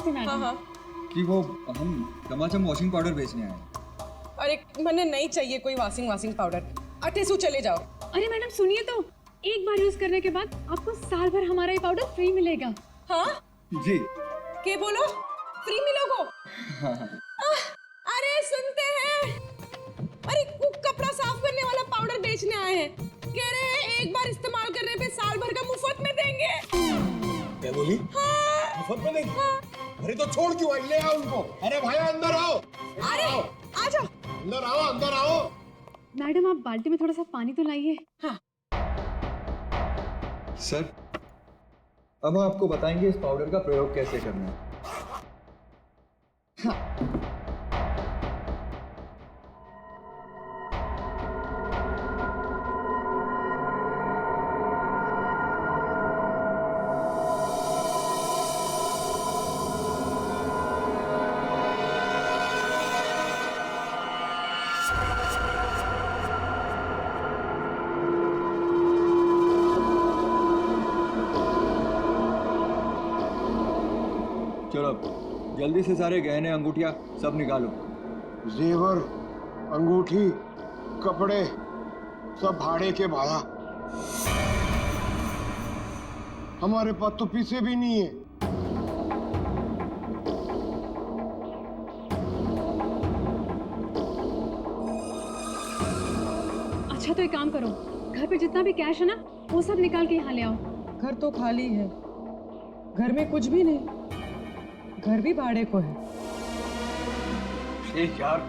नमस्ते मैडम। हाँ हाँ। कि वो हम चमाचम वॉशिंग पाउडर बेचने आए हैं। अरे मैंने नहीं चाहिए कोई वॉशिंग पाउडर। अटेसू चले जाओ। अरे मैडम सुनिए तो, एक बार यूज करने के बाद आपको साल भर हमारा ये पाउडर फ्री मिलेगा। हाँ जी। के बोलो फ्री मिलोगो? अरे सुनते हैं, अरे कपड़ा साफ करने वाला पाउडर बेचने आए हैं, कह रहे हैं एक बार इस्तेमाल करने पे साल भर का मुफ्त में देंगे। क्या बोली? हाँ। मुफ्त में देंगे? अरे तो छोड़ क्यों आई? ले आओ उनको। अरे भाई अंदर आओ। अरे आ जाओ। अंदर आओ, अंदर आओ। मैडम आप बाल्टी में थोड़ा सा पानी तो लाइए। हाँ। सर, अब आपको बताएंगे इस पाउडर का प्रयोग कैसे करना है। चलो जल्दी से सारे गहने अंगूठियां सब निकालो। जेवर, अंगूठी, कपड़े सब भाड़े के भाड़ा। हमारे पास तो पैसे भी नहीं है। अच्छा तो एक काम करो, घर पे जितना भी कैश है ना वो सब निकाल के यहाँ ले आओ। घर तो खाली है, घर में कुछ भी नहीं, घर भी भाड़े को है। यार,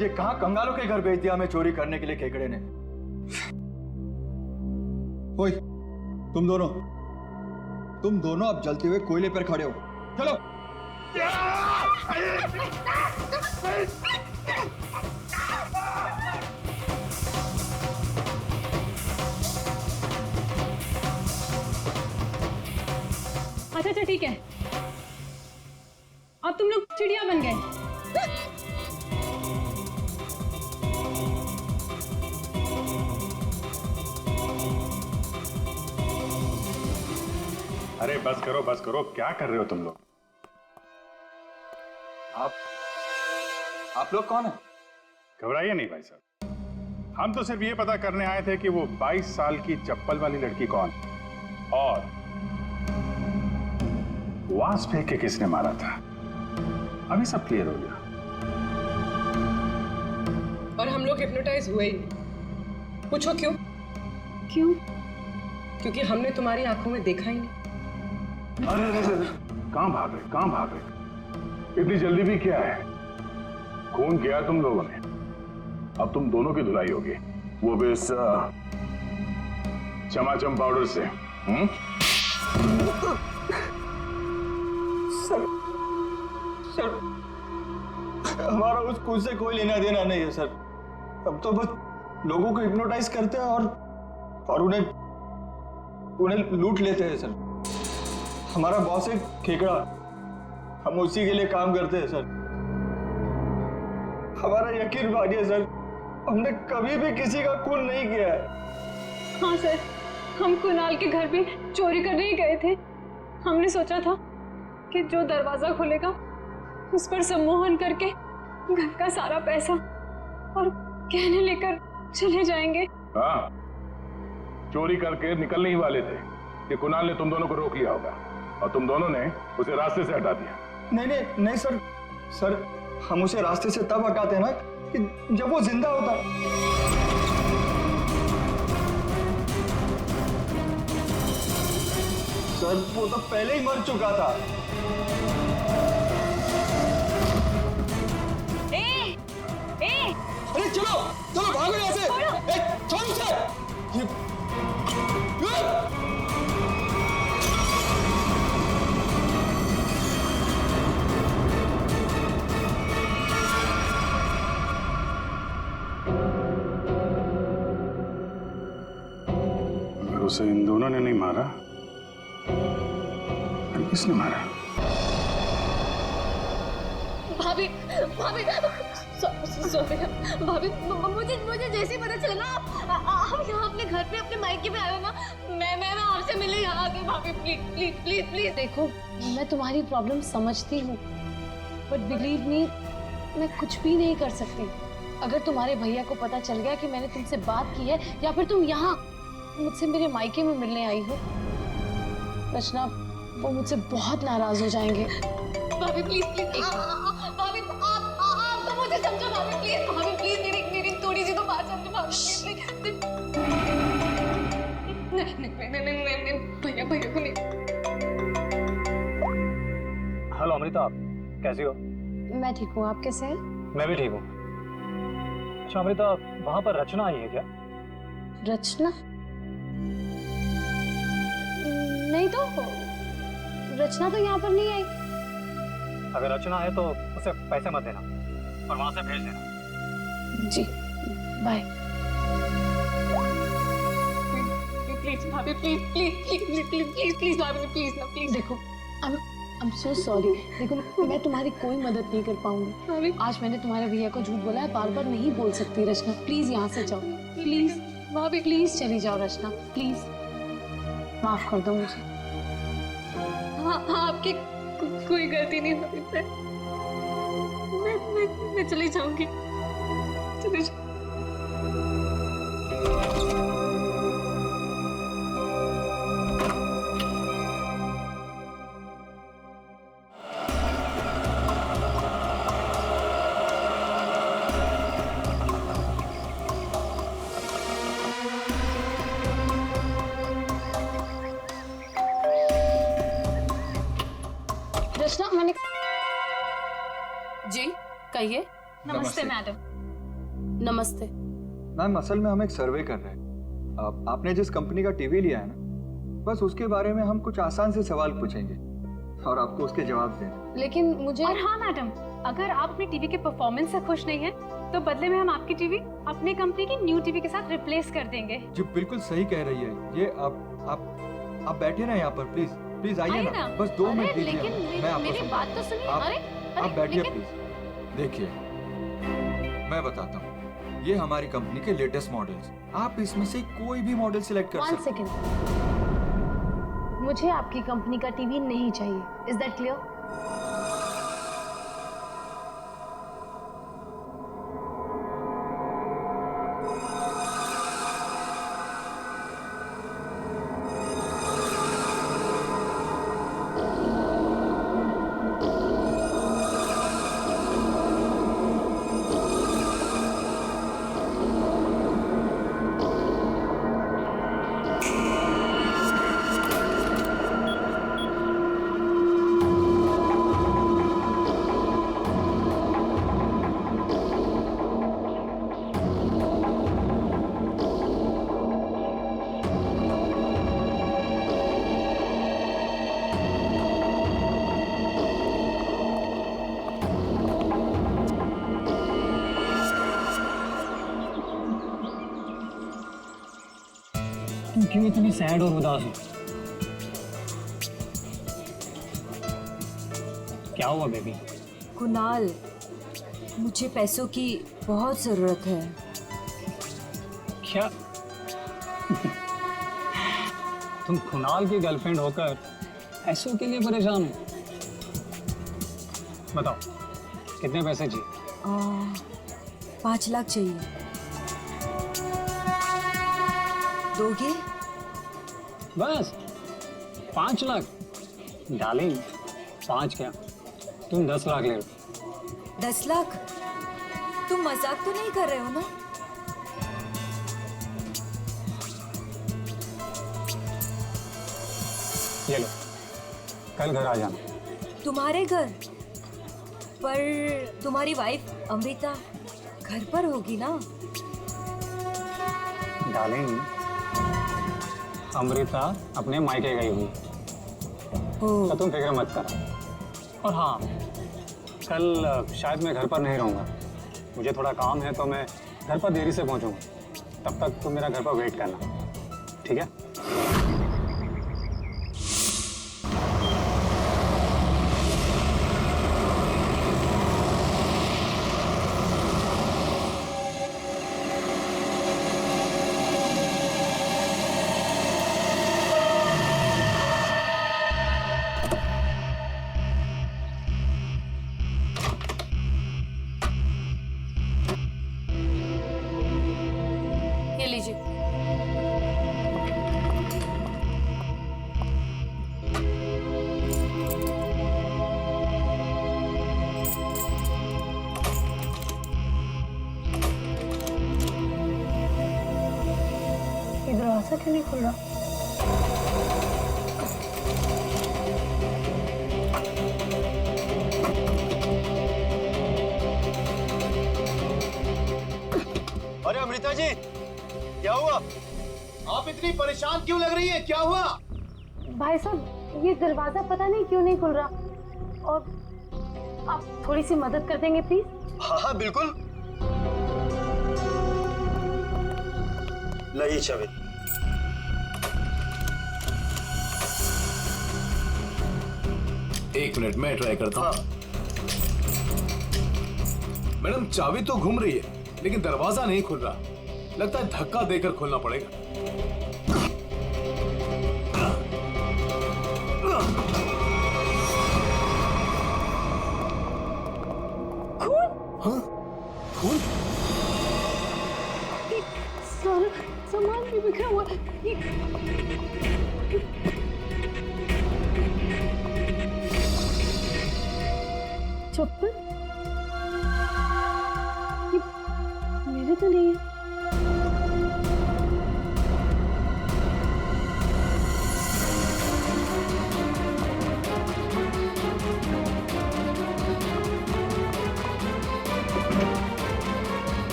ये कहाँ कंगालों के घर भेज दिया हमें चोरी करने के लिए केकड़े ने। ओए, तुम दोनों अब जलते हुए कोयले पर खड़े हो। चलो। अच्छा ठीक है, अब तुम लोग चिड़िया बन गए। अरे बस करो, क्या कर रहे हो तुम लोग? आप लोग कौन है? घबराइए नहीं भाई साहब, हम तो सिर्फ ये पता करने आए थे कि वो 22 साल की चप्पल वाली लड़की कौन और वास फेंक के किसने मारा था। अभी सब क्लियर हो गया। और हम लोग हिप्नोटाइज हुए ही नहीं। पूछो क्यों? क्यों? क्योंकि हमने तुम्हारी आंखों में देखा ही नहीं। अरे कहां भाग रहे? इतनी जल्दी भी क्या है? खून किया तुम लोगों ने, अब तुम दोनों की धुलाई होगी, वो भी इस चमाचम पाउडर से। सर, हमारा उस खून से कोई लेना देना नहीं है सर। अब तो बस लोगों को हिप्नोटाइज करते हैं और उन्हें लूट लेते हैं सर। हमारा बॉस है खेकड़ा, हम उसी के लिए काम करते हैं सर। हमारा यकीन मानिए सर, हमने कभी भी किसी का खून नहीं किया है। हाँ सर, हम कुणाल के घर पे चोरी करने ही गए थे। हमने सोचा था कि जो दरवाजा खुलेगा उस पर सम्मोहन करके घर का सारा पैसा और गहने लेकर चले जाएंगे। हाँ, चोरी करके निकलने ही वाले थे कि कुणाल ने तुम दोनों को रोक लिया होगा और तुम दोनों ने उसे रास्ते से हटा दिया। नहीं सर, हम उसे रास्ते से तब हटाते हैं ना कि जब वो जिंदा होता। सर वो तो पहले ही मर चुका था। अरे चलो भागो यहाँ से। छोड़ उसे। अगर उसे इन दोनों ने नहीं मारा फिर किसने मारा? भाभी भाभी सोफिया भाभी मुझे जैसे ही पता चला ना आप यहाँ अपने घर पे अपने मायके में आए हो ना, मैं आपसे मिलने यहाँ आ गई। भाभी प्लीज प्लीज प्लीज प्लीज। देखो, मैं तुम्हारी प्रॉब्लम समझती हूँ, बट बिलीव मी, मैं कुछ भी नहीं कर सकती। अगर तुम्हारे भैया को पता चल गया कि मैंने तुमसे बात की है या फिर तुम यहाँ मुझसे मेरे मायके में मिलने आई हो, रचना, वो मुझसे बहुत नाराज हो जाएंगे। भाभी प्लीज प्लीज भाभी आप तो मुझे समझो। भाभी प्लीज मेरी थोड़ी सी तो बात समझो। भाभी प्लीज नहीं भैया को नहीं। हेलो अमृता, आप कैसी हो? मैं ठीक हूँ, आप कैसे हैं? मैं भी ठीक हूँ। अच्छा अमृता, वहाँ पर रचना आई है क्या? रचना? नहीं तो, रचना तो यहाँ पर नहीं आई। अगर रचना है तो उसे पैसे मत देना और वहाँ से भेज देना। जी, बाय। प्लीज भाभी प्लीज भाभी प्लीज ना प्लीज। देखो, आई एम सो सॉरी। देखो, मैं तुम्हारी कोई मदद नहीं कर पाऊंगी। आज मैंने तुम्हारे भैया को झूठ बोला है, बार बार नहीं बोल सकती। रचना प्लीज यहाँ से जाओ, प्लीज भाभी, प्लीज चली जाओ रचना, प्लीज माफ कर दो मुझे। हाँ आपकी कोई गलती नहीं भाभी। मैं चली जाऊंगी, चली जाऊंगी। रचना, मैंने जी कहिए। नमस्ते मैडम। नमस्ते। मैम, असल में हम एक सर्वे कर रहे हैं। आपने जिस कंपनी का टीवी लिया है ना, बस उसके बारे में हम कुछ आसान से सवाल पूछेंगे और आपको उसके जवाब देंगे। लेकिन मुझे और हाँ मैडम, अगर आप अपनी टीवी के परफॉर्मेंस से खुश नहीं हैं, तो बदले में हम आपकी टीवी अपने कंपनी की न्यू टीवी के साथ रिप्लेस कर देंगे। जी बिल्कुल सही कह रही है ये। आप बैठे ना यहाँ पर, प्लीज प्लीज आइए ना, बस 2 मिनट दीजिए। लेकिन मैं आपको मेरी समझाता बात तो सुनिए। आप- अरे आप बैठिए लेकिन- प्लीज। देखिए, मैं बताता हूँ, ये हमारी कंपनी के लेटेस्ट मॉडल्स। आप इसमें से कोई भी मॉडल सिलेक्ट कर 1 सकते सेकेंड, मुझे आपकी कंपनी का टीवी नहीं चाहिए। Is that clear? तुम क्यों इतनी सैड और उदास हो? क्या हुआ बेबी? कुणाल, मुझे पैसों की बहुत जरूरत है। क्या तुम कुणाल की गर्लफ्रेंड होकर पैसों के लिए परेशान हो? बताओ कितने पैसे चाहिए? 5 लाख चाहिए। दोगे? बस 5 लाख? डार्लिंग 5 क्या, तुम 10 लाख ले लो। 10 लाख? तुम मजाक तो नहीं कर रहे हो ना? ये लो, कल घर आ जाना। तुम्हारे घर? पर तुम्हारी वाइफ अमृता घर पर होगी ना? डार्लिंग, अमृता अपने मायके गई हुई, तो तुम फिक्र मत कर। और हाँ, कल शायद मैं घर पर नहीं रहूँगा, मुझे थोड़ा काम है, तो मैं घर पर देरी से पहुँचूँगा। तब तक तुम मेरा घर पर वेट करना, ठीक है? क्यों नहीं खुल रहा? अरे अमृता जी, क्या हुआ? आप इतनी परेशान क्यों लग रही है? क्या हुआ? भाई साहब, ये दरवाजा पता नहीं क्यों नहीं खुल रहा, और आप थोड़ी सी मदद कर देंगे प्लीज? हाँ हाँ बिल्कुल। लाइए चाबी। एक मिनट, मैं ट्राई करता हूँ। मैडम, चाबी तो घूम रही है लेकिन दरवाजा नहीं खुल रहा। लगता है धक्का देकर खोलना पड़ेगा। खून? सारा सामान भी बिखरा हुआ है। चप्पल? ये मेरे तो नहीं है।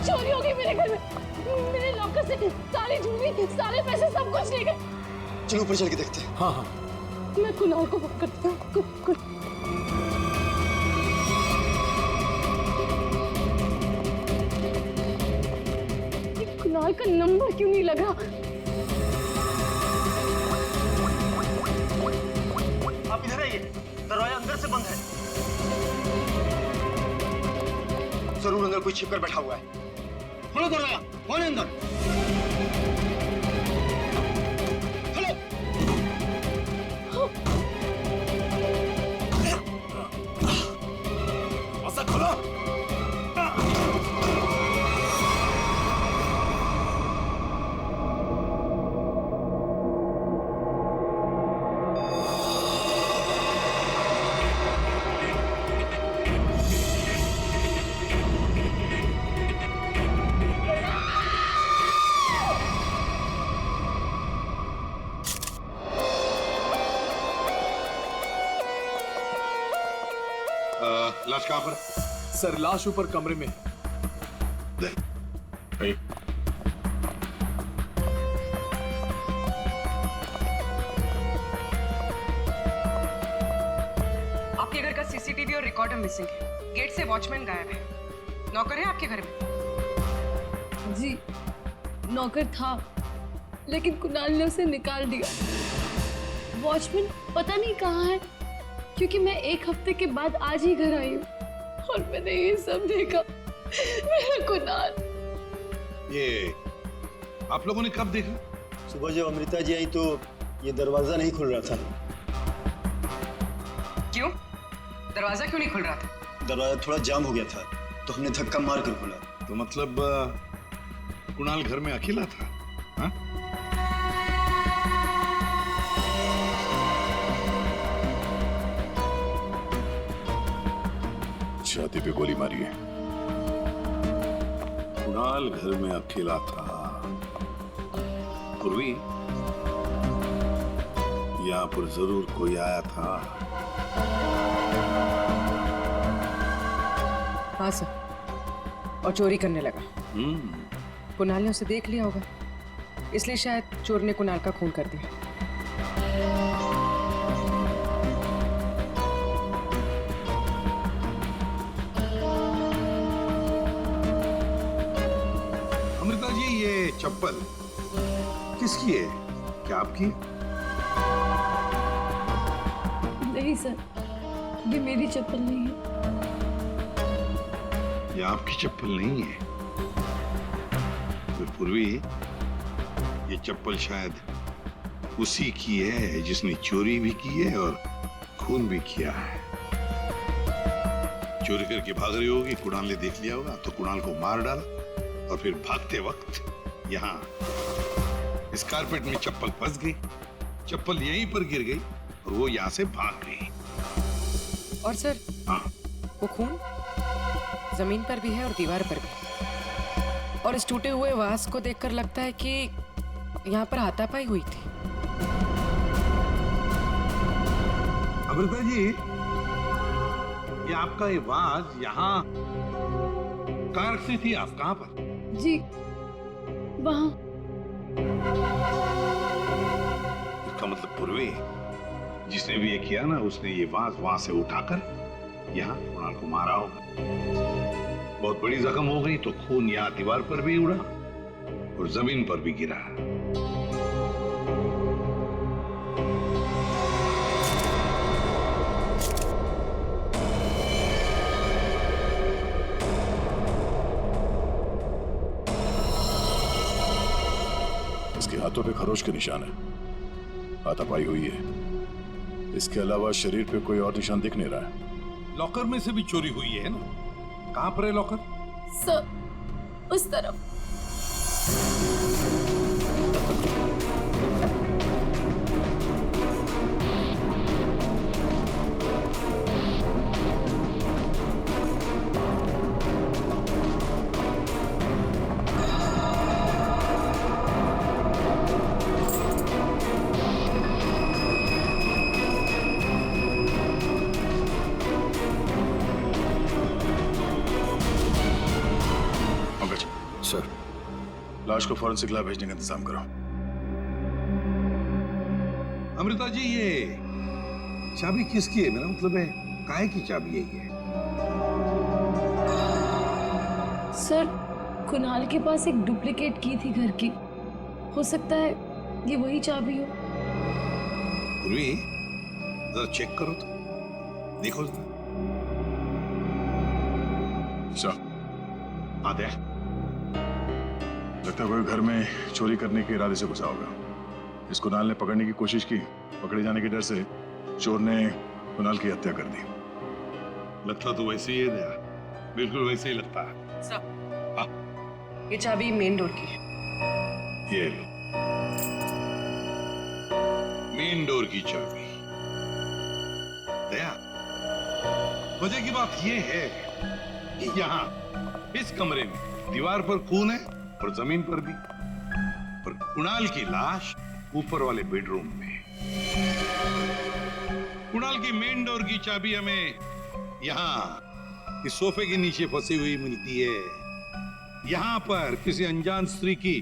चोरी हो गई मेरे घर में। मेरे लॉकर से सारी ज्वेलरी, सारे पैसे, सब कुछ ले गए। चलो ऊपर चल के देखते हैं। हाँ हाँ। मैं कुणाल को फोन करती हूँ। ये कुणाल का नंबर क्यों नहीं लगा? आप इधर आइए, दरवाजा अंदर से बंद है। जरूर अंदर कोई छिपकर बैठा हुआ है। खोलो दरवाजा, कौन है अंदर? खोलो। ऐसा खोलो। लाश कहाँ पर? सर, लाश ऊपर कमरे में है। नहीं। आपके घर का सीसीटीवी और रिकॉर्डर मिसिंग है। गेट से वॉचमैन गायब है। नौकर है आपके घर में? जी, नौकर था, लेकिन कुणाल ने उसे निकाल दिया। वॉचमैन पता नहीं कहाँ है, क्योंकि मैं एक हफ्ते के बाद आज ही घर आई हूँ और मैंने ये सब देखा। मेरा कुणाल। ये आप लोगों ने कब देखा? सुबह जब अमृता जी आई तो ये दरवाजा नहीं खुल रहा था। क्यों? दरवाजा क्यों नहीं खुल रहा था? दरवाजा थोड़ा जाम हो गया था तो हमने धक्का मार कर खोला। तो मतलब कुणाल घर में अकेला था? हाँ? छाती पे गोली मारी है। कुणाल घर में अकेला था। पूर्वी, यहाँ पर जरूर कोई आया था। हाँ सर, और चोरी करने लगा। कुणाल ने उसे देख लिया होगा, इसलिए शायद चोर ने कुणाल का खून कर दिया। अमृता जी, ये चप्पल किसकी है? क्या आपकी? नहीं सर, ये मेरी चप्पल नहीं है। ये आपकी चप्पल नहीं है? फिर पूर्वी, ये चप्पल शायद उसी की है जिसने चोरी भी की है और खून भी किया है। चोरी करके भाग रही होगी, कुणाल ने देख लिया होगा तो कुणाल को मार डाला और फिर भागते वक्त यहाँ इस कारपेट में चप्पल फंस गई। चप्पल यहीं पर गिर गई और वो यहाँ से भाग गई। और सर, हाँ, वो खून? जमीन पर भी है और दीवार पर भी। और इस टूटे हुए वास को देखकर लगता है कि यहाँ पर हाथापाई हुई थी। अमृता जी, ये आपका ये वाज यहाँ कार से थी, आप कहाँ पर? जी वहाँ। इसका मतलब पूर्वी जिसने भी ये किया ना, उसने ये वाज वहां से उठाकर यहाँ कुणाल को मारा होगा। बहुत बड़ी जख्म हो गई तो खून यहाँ दीवार पर भी उड़ा और जमीन पर भी गिरा। इसके हाथों पे खरोच के निशान है, हाथापाई हुई है। इसके अलावा शरीर पे कोई और निशान दिख नहीं रहा है। लॉकर में से भी चोरी हुई है ना? कहां पर है लॉकर? सर उस तरफ। सर, लाश को फौरन सिखला भेजने का इंतजाम करो। अमृता जी, ये चाबी किसकी है? मेरा मतलब है काहे की चाबी है ये? सर कुणाल के पास एक डुप्लीकेट की थी घर की, हो सकता है ये वही चाबी हो। पूर्वी, जरा चेक करो तो, देखो जरा। सर, आ दे। लगता है कोई घर में चोरी करने के इरादे से घुसा होगा। इस कुणाल ने पकड़ने की कोशिश की, पकड़े जाने के डर से चोर ने कुणाल की हत्या कर दी। लगता तो वैसे ही है दया, बिल्कुल वैसे ही लगता है। सर, ये चाबी मेन डोर की है। ये लो, मेन डोर की चाबी। दया, वजह की बात ये है कि यहाँ इस कमरे में दीवार पर खून है और जमीन पर भी, और कुणाल की लाश ऊपर वाले बेडरूम में। कुणाल की मेन डोर की चाबी हमें यहाँ इस सोफे के नीचे फंसी हुई मिलती है। यहाँ पर किसी अनजान स्त्री की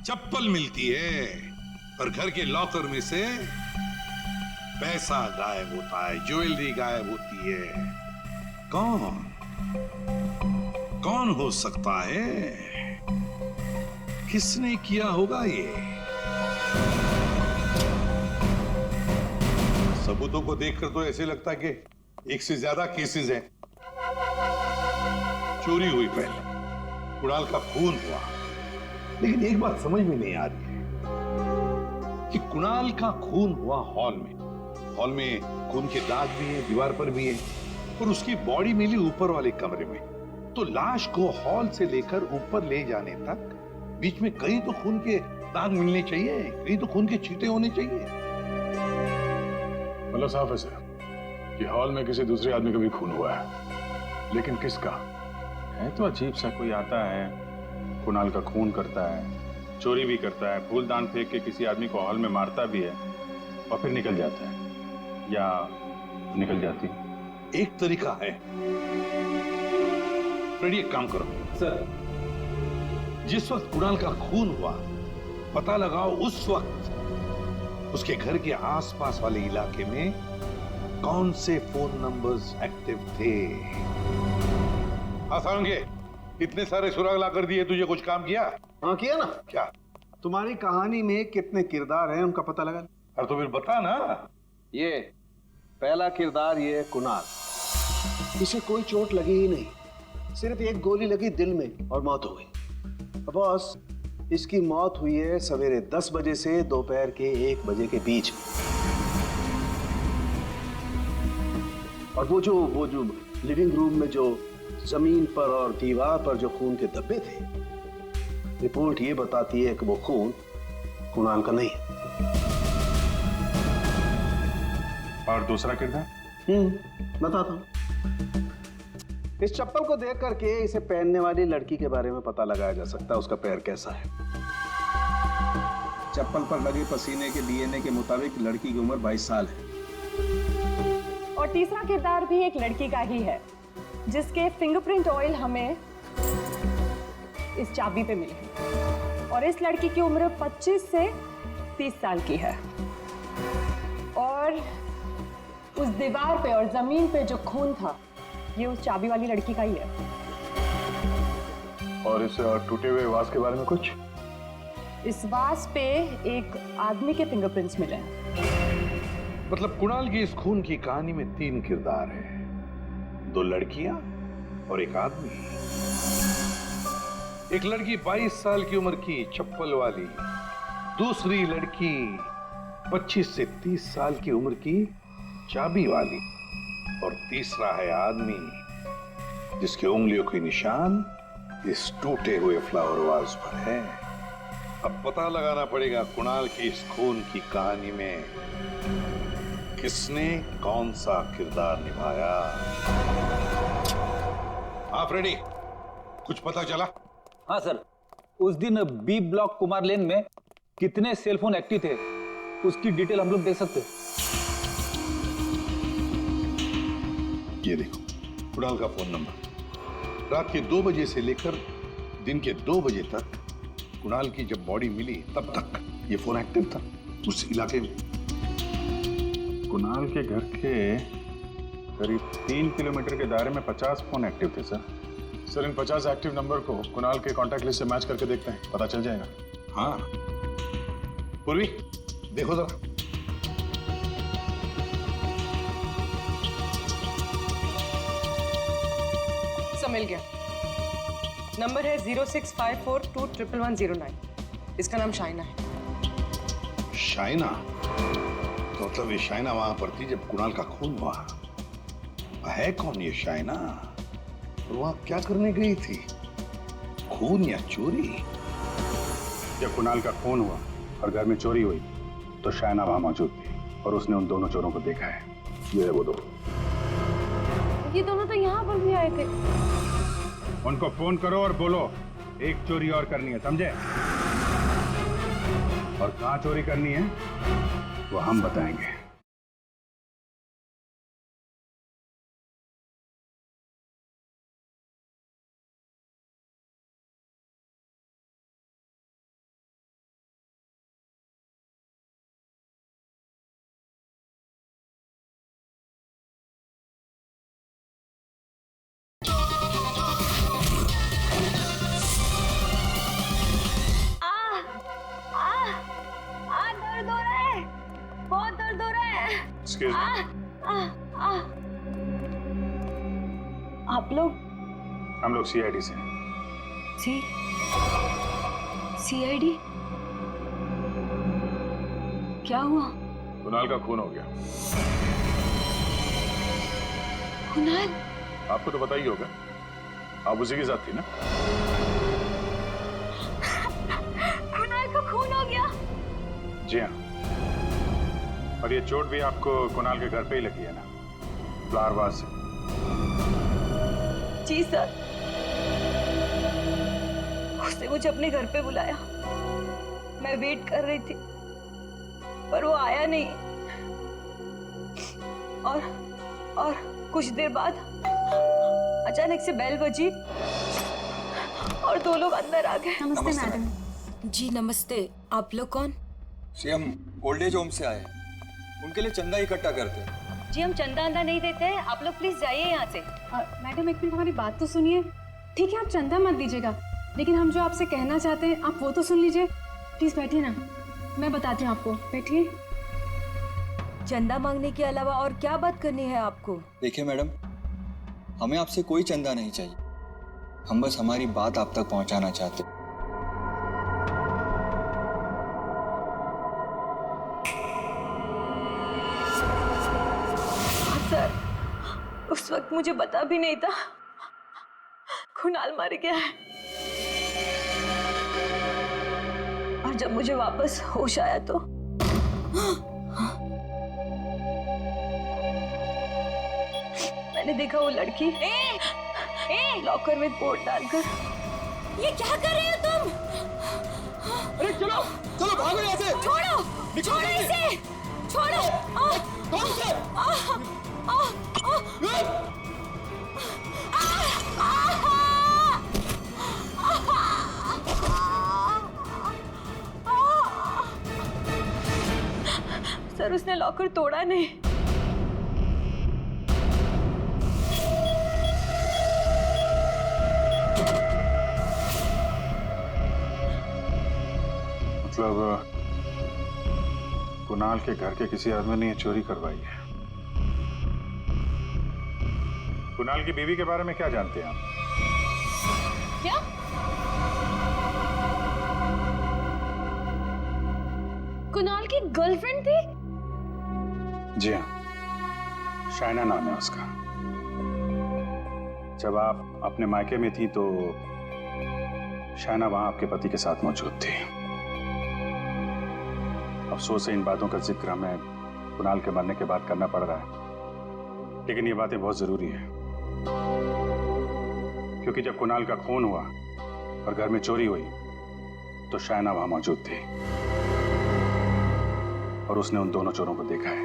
चप्पल मिलती है और घर के लॉकर में से पैसा गायब होता है, ज्वेलरी गायब होती है। कौन हो सकता है? किसने किया होगा ये? सबूतों को देखकर तो ऐसे लगता है कि एक से ज्यादा केसेस हैं। चोरी हुई पहले, कुणाल का खून हुआ, लेकिन एक बात समझ में नहीं आ रही है कि कुणाल का खून हुआ हॉल में। हॉल में खून के दाग भी है, दीवार पर भी है, और उसकी बॉडी मिली ऊपर वाले कमरे में। तो लाश को हॉल से लेकर ऊपर ले जाने तक बीच में कहीं तो खून के दाग मिलने चाहिए, कहीं तो खून के छींटे होने चाहिए। मतलब साफ है सर कि हॉल में किसी दूसरे आदमी का भी खून हुआ है, लेकिन किसका है? तो अजीब सा कोई आता है, कुणाल का खून करता है, चोरी भी करता है, फूलदान फेंक के किसी आदमी को हॉल में मारता भी है और फिर निकल जाता है या निकल जाती है। एक तरीका है, फ्रेडी एक काम करो सर। जिस वक्त कुणाल का खून हुआ, पता लगाओ उस वक्त उसके घर के आसपास वाले इलाके में कौन से फोन नंबर्स एक्टिव थे। आसानगे, इतने सारे सुराग ला कर दिए, तुझे कुछ काम किया? हाँ किया ना। क्या? तुम्हारी कहानी में कितने किरदार हैं उनका पता लगा। अरे तो फिर बता ना। ये पहला किरदार, ये कुणाल। इसे कोई चोट लगी ही नहीं, सिर्फ एक गोली लगी दिल में और मौत हो गई। बॉस, इसकी मौत हुई है सवेरे 10 बजे से दोपहर के 1 बजे के बीच में। और वो जो लिविंग रूम में जो जमीन पर और दीवार पर जो खून के धब्बे थे, रिपोर्ट ये बताती है कि वो खून कुणाल का नहीं है। और दूसरा किरदार? बताता हूं। इस चप्पल को देख करके इसे पहनने वाली लड़की के बारे में पता लगाया जा सकता है उसका पैर कैसा है। चप्पल पर लगे पसीने के डीएनए के मुताबिक लड़की की उम्र 22 साल है। और तीसरा किरदार भी एक लड़की का ही है जिसके फिंगरप्रिंट ऑयल हमें इस चाबी पे मिले और इस लड़की की उम्र 25 से 30 साल की है। और उस दीवार पे और जमीन पे जो खून था ये उस चाबी वाली लड़की का ही है। और इस टूटे हुए वास के बारे में कुछ? इस वास पे एक आदमी के फिंगरप्रिंट्स मिले हैं। मतलब कुणाल की इस खून की कहानी में 3 किरदार हैं, 2 लड़कियां और एक आदमी। एक लड़की 22 साल की उम्र की चप्पल वाली, दूसरी लड़की 25 से 30 साल की उम्र की चाबी वाली, और तीसरा है आदमी जिसके उंगलियों के निशान इस टूटे हुए फ्लावर वाज पर है। अब पता लगाना पड़ेगा कुणाल की इस खून की कहानी में किसने कौन सा किरदार निभाया। आप रेडी? कुछ पता चला? हाँ सर, उस दिन बी ब्लॉक कुमार लेन में कितने सेलफोन एक्टिव थे उसकी डिटेल हम लोग देख सकते हैं। ये देखो कुणाल का फोन नंबर। रात के 2 बजे से लेकर दिन के 2 बजे तक कुणाल की जब बॉडी मिली तब तक ये फोन एक्टिव था उस इलाके में। कुणाल के घर के करीब 3 किलोमीटर के दायरे में 50 फोन एक्टिव थे सर। सर इन 50 एक्टिव नंबर को कुणाल के कॉन्टैक्ट लिस्ट से मैच करके देखते हैं, पता चल जाएगा। हाँ पूर्वी देखो जरा। मिल गया। नंबर है 0654211109। इसका नाम शाइना है। शाइना? तो मतलब ये शाइना वहां पर थी जब कुणाल का खून हुआ। है कौन ये शाइना और वहां क्या करने गई थी? खून या चोरी? जब कुणाल का खून हुआ और घर में चोरी हुई तो शाइना वहां मौजूद थी और उसने उन दोनों चोरों को देखा है। ये है वो 2। ये दोनों तो यहाँ पर भी आए थे। उनको फोन करो और बोलो एक चोरी और करनी है, समझे? और कहाँ चोरी करनी है वो हम बताएंगे। दर्द हो रहा है, बहुत दर्द हो रहा है। आप लोग? हम लोग सीआईडी से। सीआईडी? क्या हुआ? कुणाल का खून हो गया। कुणाल? आपको तो पता ही होगा, आप उसी के साथ थी ना? कुणाल का खून हो गया? जी हाँ। और ये चोट भी आपको कुणाल के घर पे ही लगी है ना, फ्लावर वाज से? जी सर, उसने मुझे अपने घर पे बुलाया। मैं वेट कर रही थी पर वो आया नहीं। और कुछ देर बाद अचानक से बेल बजी और 2 लोग अंदर आ गए। नमस्ते मैडम। जी नमस्ते। आप लोग कौन? जी हम ओल्ड एज होम से आए हैं, उनके लिए चंदा इकट्ठा करते हैं। जी हम चंदा अंदा नहीं देते हैं, आप लोग प्लीज जाइए यहाँ से। मैडम एक मिनट हमारी बात तो सुनिए। ठीक है आप चंदा मत दीजिएगा, लेकिन हम जो आपसे कहना चाहते हैं आप वो तो सुन लीजिए। प्लीज बैठिए ना, मैं बताती हूँ आपको। बैठिए। चंदा मांगने के अलावा और क्या बात करनी है आपको? देखिए मैडम, हमें आपसे कोई चंदा नहीं चाहिए, हम बस हमारी बात आप तक पहुंचाना चाहते हैं। सर, उस वक्त मुझे पता भी नहीं था कुणाल मर गया है। और जब मुझे वापस होश आया तो मैंने देखा वो लड़की लॉकर में कोट डालकर। ये क्या कर रहे हो तुम? अरे चलो चलो भागो यहाँ से। छोड़ो, छोड़ो इसे, छोड़ो। कौन से? सर उसने लॉकर तोड़ा नहीं। मतलब कुणाल के घर के किसी आदमी ने ये चोरी करवाई है। कुणाल की बीवी के बारे में क्या जानते हैं आप? क्या? कुणाल की गर्लफ्रेंड थी? जी हाँ, शाइना नाम है उसका। जब आप अपने मायके में थी तो शाइना वहां आपके पति के साथ मौजूद थी। अफसोस है इन बातों का जिक्र हमें कुणाल के मरने के बाद करना पड़ रहा है, लेकिन ये बातें बहुत जरूरी है क्योंकि जब कुणाल का खून हुआ और घर में चोरी हुई तो शाइना वहां मौजूद थी और उसने उन दोनों चोरों को देखा है।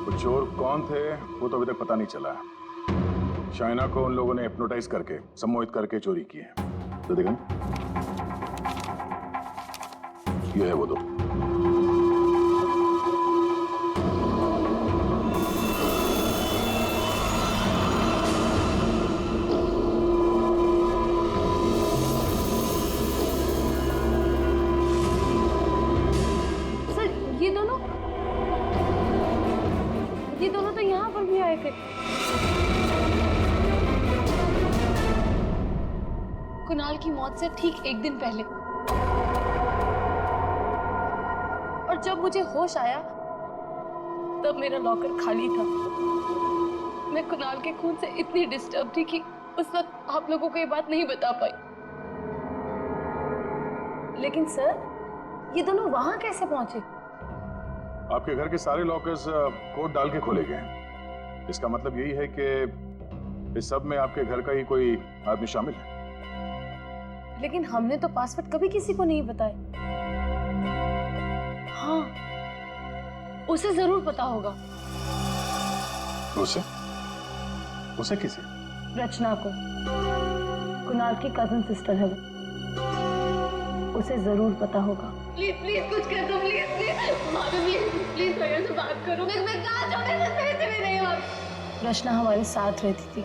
वो चोर कौन थे वो तो अभी तक पता नहीं चला। शाइना को उन लोगों ने हिप्नोटाइज करके, सम्मोहित करके चोरी की है। तो देखा, ये है वो दो। ये दोनों तो यहाँ पर भी आए थे। कुणाल की मौत से ठीक एक दिन पहले। और जब मुझे होश आया तब मेरा लॉकर खाली था। मैं कुणाल के खून से इतनी डिस्टर्ब थी कि उस वक्त आप लोगों को ये बात नहीं बता पाई। लेकिन सर, ये दोनों वहां कैसे पहुंचे? आपके घर के सारे लॉकर्स कोड डाल के खोले गए हैं। इसका मतलब यही है कि इस सब में आपके घर का ही कोई आदमी शामिल है। लेकिन हमने तो पासवर्ड कभी किसी को नहीं बताया। हाँ, उसे जरूर पता होगा। उसे? उसे किसे? रचना को। कुणाल की कजन सिस्टर है वो। उसे जरूर पता होगा। प्लीज प्लीज कुछ कर दो, प्लीज प्लीज भाभी प्लीज प्लीज भैया से बात करो। मैं कहाँ छोड़े तो पैसे भी नहीं हो। रचना हमारे साथ रहती थी,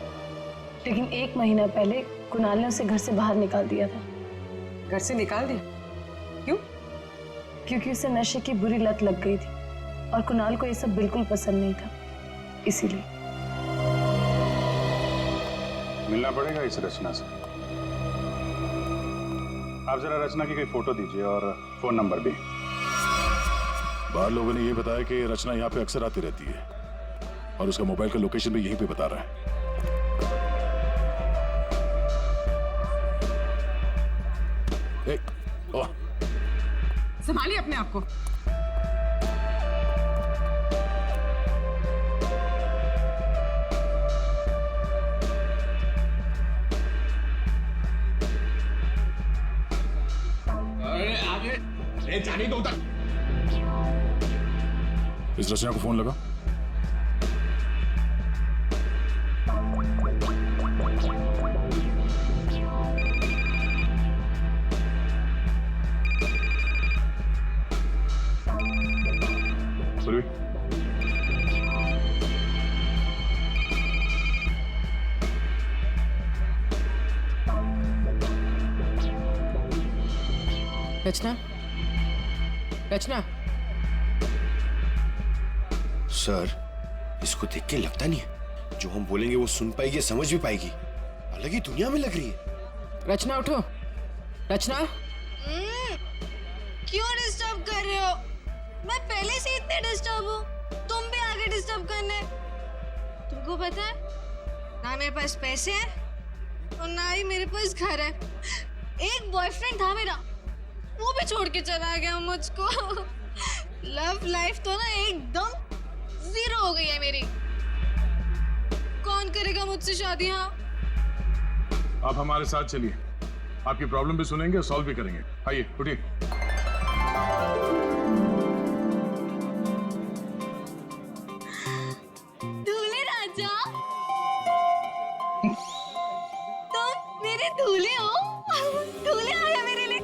लेकिन 1 महीना पहले कुणाल ने उसे घर से बाहर निकाल दिया था। घर से निकाल दिया? क्यों? क्योंकि उसे नशे की बुरी लत लग गई थी और कुणाल को ये सब बिल्कुल पसंद नहीं था, इसीलिए। मिलना पड़ेगा इस रचना से। आप जरा रचना की कोई फोटो दीजिए और फोन नंबर भी। बाहर लोगों ने ये बताया कि रचना यहाँ पे अक्सर आती रहती है और उसका मोबाइल का लोकेशन भी यहीं पे बता रहा है। संभालिए अपने आप को। जाने दो तक। इस रचना को फोन लगा। रचना, रचना। सर, इसको देख के लगता नहीं है जो हम बोलेंगे वो सुन पाएगी, समझ भी पाएगी। अलग ही दुनिया में लग रही है। रचना उठो। रचना, क्यों डिस्टर्ब कर रहे हो? मैं पहले से इतने डिस्टर्ब हूँ, तुम भी आगे डिस्टर्ब करने। तुमको पता है ना मेरे पास पैसे हैं और ना ही मेरे पास घर है। एक बॉयफ्रेंड था मेरा, वो भी छोड़ के चला गया मुझको। लव लाइफ तो ना एकदम 0 हो गई है मेरी। कौन करेगा मुझसे शादी? हाँ, आप हमारे साथ चलिए, आपकी प्रॉब्लम भी सुनेंगे और सॉल्व भी करेंगे। आइए उठिए। दूल्हे राजा, तुम मेरे दूल्हे हो। दूल्हे आया मेरे लिए।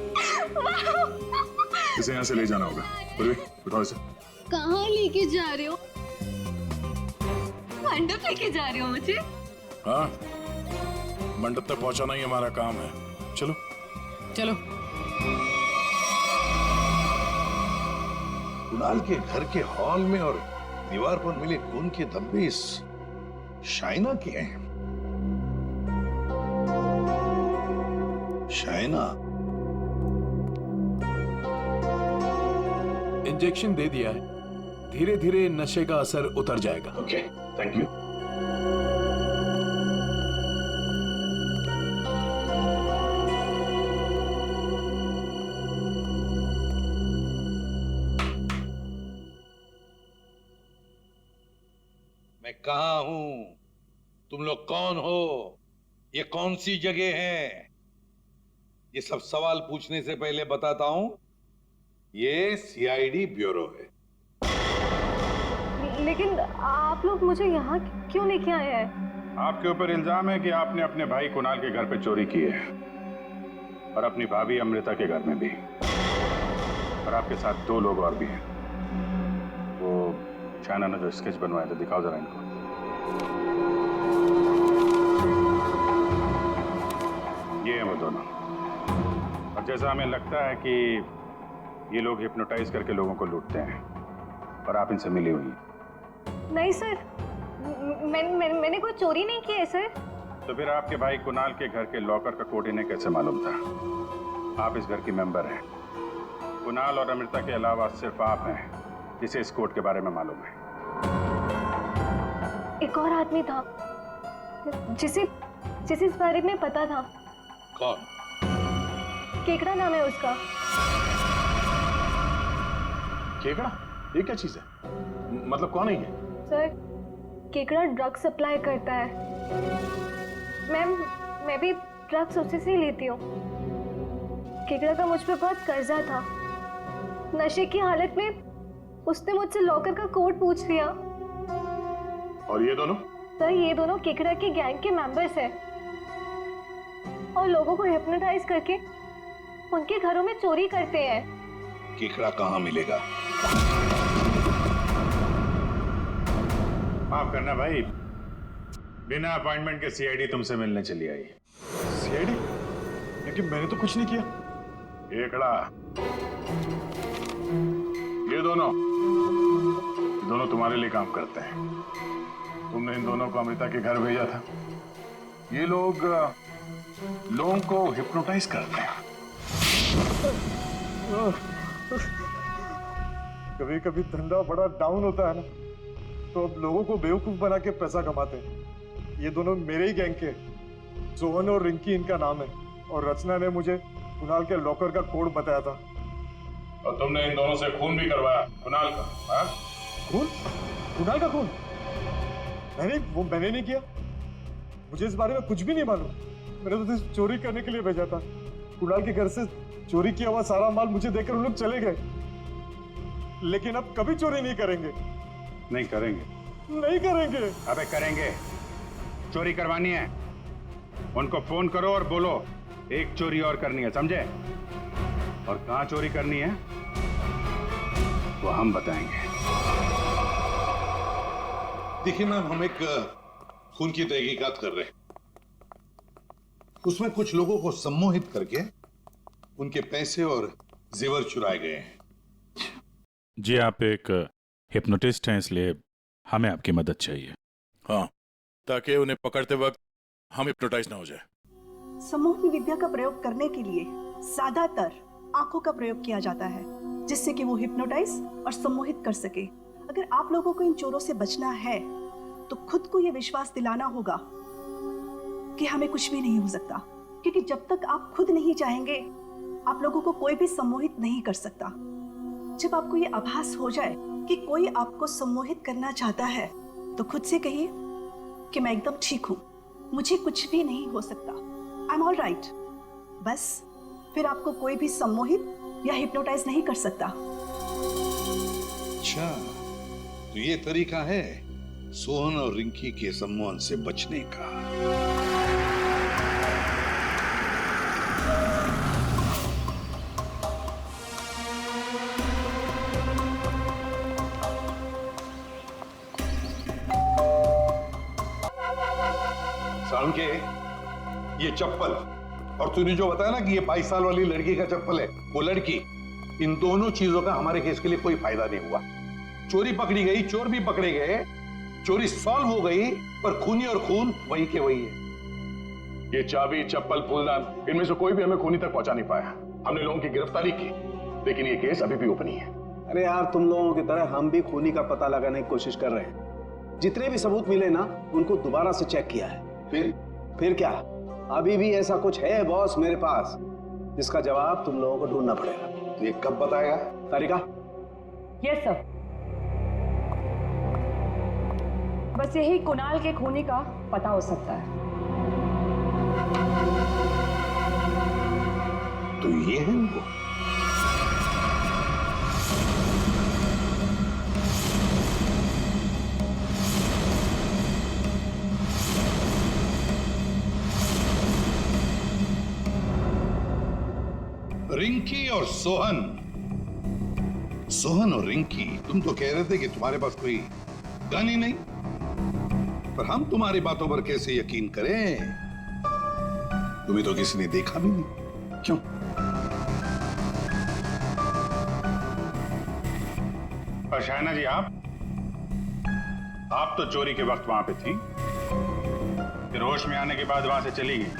इसे यहाँ से ले जाना होगा। पूर्वी उठाओ इसे। कहाँ लेके जा रहे हो? मंडप लेके जा रहे हो मुझे? हाँ, मंडप तक पहुंचाना ही हमारा काम है। चलो चलो। कुणाल के घर के हॉल में और दीवार पर मिले खून के धब्बे इस शाइना के हैं। शाइना, इंजेक्शन दे दिया है, धीरे धीरे नशे का असर उतर जाएगा। Okay, thank you. मैं कहाँ हूं? तुम लोग कौन हो? ये कौन सी जगह है? ये सब सवाल पूछने से पहले बताता हूं, ये सीआईडी ब्यूरो है। लेकिन आप लोग मुझे यहाँ क्यों लेके आए हैं? आपके ऊपर इल्जाम है कि आपने अपने भाई कुणाल के घर पे चोरी की है और अपनी भाभी अमृता के घर में भी, और आपके साथ 2 लोग और भी हैं। वो शाइना ने जो स्केच बनवाया था, दिखाओ जरा इनको। ये हैं वो दोनों, और जैसा हमें लगता है कि ये लोग हिप्नोटाइज करके लोगों को लूटते हैं और आप इनसे मिली हुई हैं। नहीं सर, मैंने कोई चोरी नहीं की है सर। तो फिर आपके भाई कुणाल के घर के लॉकर का कोड इन्हें कैसे मालूम था? आप इस घर की मेंबर हैं। कुणाल और अमृता के अलावा सिर्फ आप हैं जिसे इस कोड के बारे में मालूम है। एक और आदमी था जिसे इस बारे में पता था। कौन? केकड़ा नाम है उसका। केकड़ा? ये क्या चीज है? मतलब कौन है ये? सर, केकड़ा ड्रग सप्लाई करता है। मैं भी ड्रग्स उसी से लेती हूँ। केकड़ा का मुझ पे बहुत कर्जा था। नशे की हालत में उसने मुझसे लॉकर का कोड पूछ लिया। और ये दोनों? सर, ये दोनों केकड़ा के गैंग के मेंबर्स हैं और लोगों को हिप्नोटाइज करके उनके घरों में चोरी करते हैं। केकड़ा कहाँ मिलेगा? माफ करना भाई, बिना अपॉइंटमेंट के सीआईडी तुमसे मिलने चली आई। सीआईडी? लेकिन मैंने तो कुछ नहीं किया। केकड़ा, ये दोनों तुम्हारे लिए काम करते हैं। तुमने इन दोनों को अमृता के घर भेजा था। ये लोग लोगों को हिप्नोटाइज करते हैं। कभी कभी धंधा बड़ा डाउन होता है ना, तो अब लोगों को बेवकूफ बना के पैसा कमाते हैं। ये दोनों मेरे ही गैंग के, सोहन और रिंकी इनका नाम है, और रचना ने मुझे कुणाल के लॉकर का कोड बताया था। और तुमने इन दोनों से खून भी करवाया कुणाल का? हाँ? खून? कुणाल का खून? मैंने नहीं किया। मुझे इस बारे में कुछ भी नहीं मालूम। मैंने तो सिर्फ चोरी करने के लिए भेजा था। कुणाल के घर से चोरी किया हुआ सारा माल मुझे देकर उन लोग चले गए। लेकिन अब कभी चोरी नहीं करेंगे। नहीं करेंगे? नहीं करेंगे। अबे करेंगे। चोरी करवानी है, उनको फोन करो और बोलो एक चोरी और करनी है, समझे? और कहां चोरी करनी है वो हम बताएंगे। देखिए मैम, हम एक खून की तहकीकात कर रहे हैं। उसमें कुछ लोगों को सम्मोहित करके उनके पैसे और जेवर चुराए गए हैं। जी, आप एक हिप्नोटिस्ट हैं, इसलिए हमें आपकी मदद चाहिए। हाँ, ताकि उन्हें पकड़ते वक्त हम हिप्नोटाइज ना हो जाए। सम्मोहन विद्या का प्रयोग करने के लिए ज्यादातर आंखों का प्रयोग किया जाता है, जिससे कि वो हिप्नोटाइज और सम्मोहित कर सके। अगर आप लोगों को इन चोरों से बचना है तो खुद को ये विश्वास दिलाना होगा कि हमें कुछ भी नहीं हो सकता, क्योंकि जब तक आप खुद नहीं चाहेंगे आप लोगों को कोई भी सम्मोहित नहीं कर सकता। जब आपको ये आभास हो जाए कि कोई आपको सम्मोहित करना चाहता है तो खुद से कहिए कि मैं एकदम ठीक हूँ, मुझे कुछ भी नहीं हो सकता। I am all right. बस फिर आपको कोई भी सम्मोहित या हिप्नोटाइज नहीं कर सकता। अच्छा, तो ये तरीका है सोहन और रिंकी के सम्मोहन से बचने का। के ये चप्पल और तूने जो बताया ना कि ये 22 साल वाली लड़की का चप्पल है, वो लड़की, इन दोनों चीजों का हमारे केस के लिए कोई फायदा नहीं हुआ। चोरी पकड़ी गई, चोर भी पकड़े गए, चोरी सॉल्व हो गई, पर खूनी और खून वही के वही है। ये चाबी, चप्पल, फूलदान, इनमें से कोई भी हमें खूनी तक पहुंचा नहीं पाया। हमने लोगों की गिरफ्तारी की, लेकिन ये केस अभी भी ओपन ही है। अरे यार, तुम लोगों की तरह हम भी खूनी का पता लगाने की कोशिश कर रहे हैं। जितने भी सबूत मिले ना, उनको दोबारा से चेक किया है। फिर क्या, अभी भी ऐसा कुछ है बॉस मेरे पास, जिसका जवाब तुम लोगों को ढूंढना पड़ेगा। तो ये कब बताएगा? तारिका? Yes sir. बस यही कुणाल के खूनी का पता हो सकता है। तो ये है वो। रिंकी और सोहन। सोहन और रिंकी, तुम तो कह रहे थे कि तुम्हारे पास कोई गन ही नहीं, पर हम तुम्हारी बातों पर कैसे यकीन करें? तुम्हें तो किसी ने देखा भी नहीं। क्यों? शायना जी, आप तो चोरी के वक्त वहां पे थी, फिर होश में आने के बाद वहां से चली गई,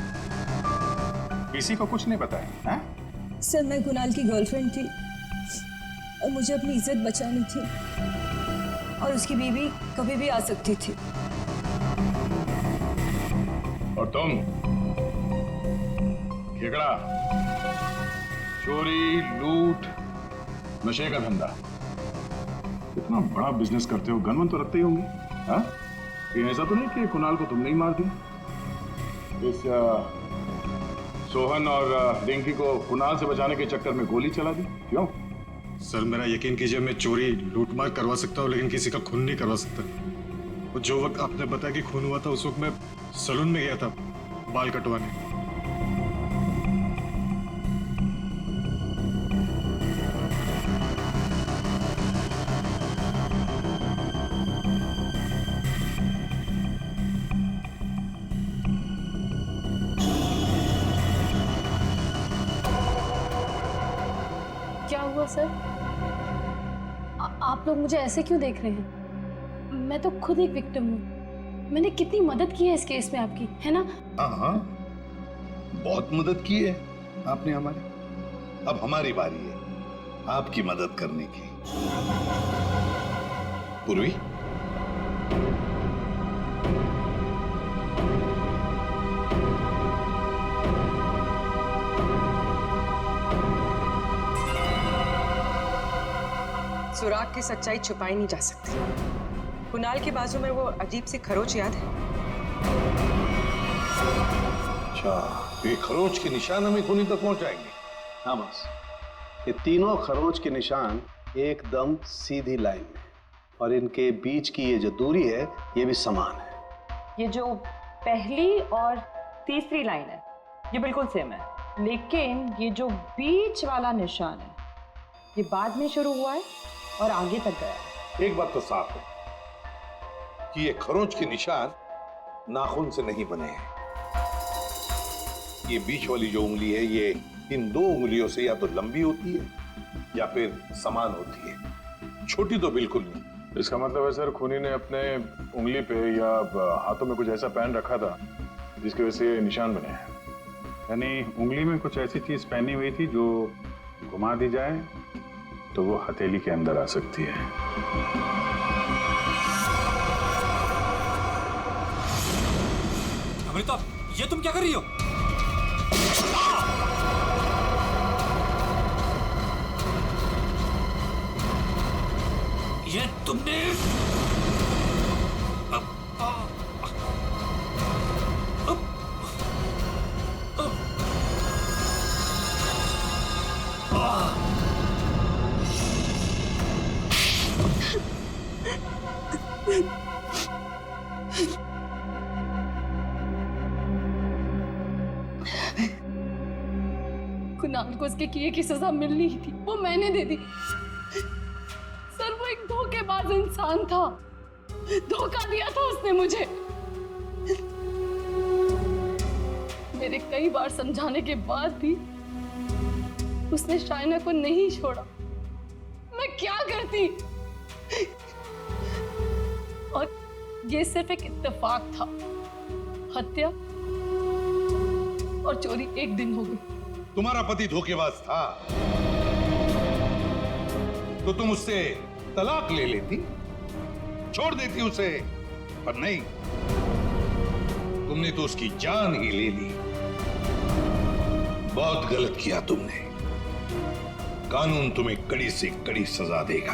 किसी को कुछ नहीं बताया? हैं? सर, मैं कुणाल की गर्लफ्रेंड थी और मुझे अपनी इज्जत बचानी थी, और उसकी बीवी कभी भी आ सकती थी। और तुम खेकड़ा, चोरी, लूट, नशे का धंधा, इतना बड़ा बिजनेस करते हो, गन वन तो रखते ही होंगे। हाँ, ये ऐसा तो नहीं कि कुणाल को तुमने ही मार दिया? इस सोहन और रिंकी को कुणाल से बचाने के चक्कर में गोली चला दी, क्यों? सर, मेरा यकीन कीजिए, मैं चोरी लूटमार करवा सकता हूँ, लेकिन किसी का खून नहीं करवा सकता। और जो वक्त आपने बताया कि खून हुआ था, उस वक्त मैं सैलून में गया था बाल कटवाने। सर, आप लोग मुझे ऐसे क्यों देख रहे हैं? मैं तो खुद एक विक्टिम हूँ। मैंने कितनी मदद की है इस केस में आपकी, है ना? हाँ, बहुत मदद की है आपने हमारी। अब हमारी बारी है आपकी मदद करने की। पूर्वी, सुराग की सच्चाई छुपाई नहीं जा सकती। कुणाल के बाजू में वो अजीब सी खरोच याद है? अच्छा, ये खरोच के निशान हमें खूनी तक पहुंचाएंगे? हाँ बस, ये तीनों खरोच के निशान एकदम सीधी लाइन में, और इनके बीच की ये जो दूरी है, ये भी समान है। ये जो पहली और तीसरी लाइन है, ये बिल्कुल सेम है, लेकिन ये जो बीच वाला निशान है, ये बाद में शुरू हुआ है और आगे तक गया। एक बात तो साफ है कि ये खरोंच के निशान नाखून से नहीं बने हैं। ये बीच वाली जो उंगली है, ये इन दो उंगलियों से या तो लंबी होती है या फिर समान होती है, छोटी तो बिल्कुल नहीं। इसका मतलब है सर, खूनी ने अपने उंगली पे या हाथों में कुछ ऐसा पहन रखा था जिसकी वजह से निशान बने हैं। यानी उंगली में कुछ ऐसी चीज पहनी हुई थी जो घुमा दी जाए तो वो हथेली के अंदर आ सकती है। अमृता, ये तुम क्या कर रही हो? ये तुमने कुणाल को उसके किए की सजा मिलनी ही थी, वो मैंने दे दी। सर वो एक धोखेबाज इंसान था, धोखा दिया था उसने मुझे। मेरे कई बार समझाने के बाद भी उसने शाइना को नहीं छोड़ा। मैं क्या करती? और ये सिर्फ एक इत्तेफाक था। हत्या और चोरी एक दिन हो गई। तुम्हारा पति धोखेबाज था तो तुम उससे तलाक ले लेती, छोड़ देती उसे, पर नहीं, तुमने तो उसकी जान ही ले ली। बहुत गलत किया तुमने। कानून तुम्हें कड़ी से कड़ी सजा देगा।